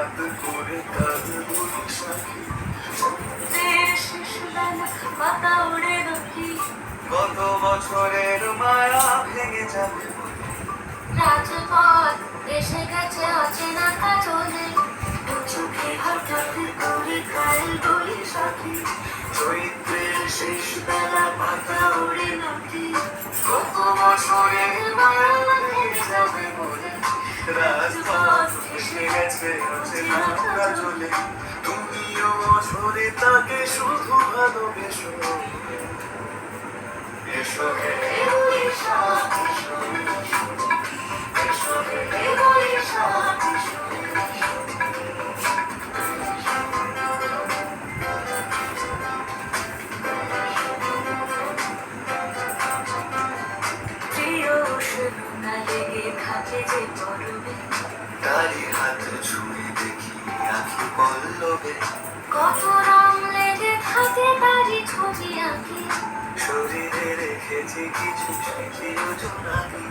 হাত করে কাঁদ বলি সাথী। শিশুবেলা পাতা উড়ে নাকি কত বছরের মায়া ভেঙে যাবে বলে। রাজপথ এসে গেছে অচেনা কাজলে দু চোখে হঠাৎ করে কাল বলি সাথী। চৈত্রের শেষ বেলা পাতা ওড়ে নাকি কত বছরের মায়া ভেঙে যাবে বলে। রাজপথ এসে গেছে অচেনা কাজলে, তুমিও বছরে তাকে শুধু ভালোবেসো। এসো হে বৈশাখ এসো, এসো হে বৈশাখ এসো। প্রিয় উষ্ণতা লেগে থাকে যে পরবে তারি হাত ছুঁয়ে দেখি আঁখি পল্লবে। কত রং লেগে থাকে তারই ছবি আঁকি শরীরে রেখেছি কিছু স্মৃতি যোজনাকি।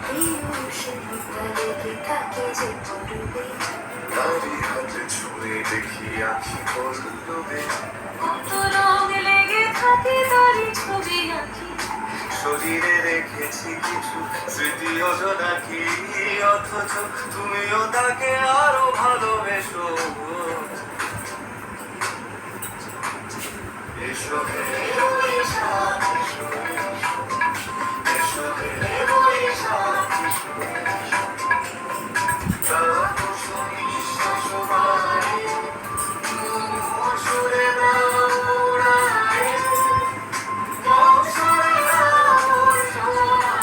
প্রিয় উষ্ণতা লেগে থাকে যে পরবে তারি হাত ছুঁয়ে দেখি আঁখি পল্লবে। কত রং লেগে থাকে তারই ছবি আঁকি শরীরে রেখেছি কিছু স্মৃতি যোজনাকি। অথচ তুমিও তাকে আরো ভালোবেসো। এসো হে বৈশাখ এসো, এসো হে বৈশাখ এসো। তাপস নিঃশ্বাস বাড়ে, সুরে দাও উড়ায়ে। বছরে দাও সোনা,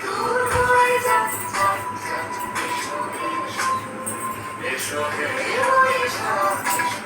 দূর হয়ে যাক যাক যাক। এসো এসো, এসো হে বৈশাখ এসো।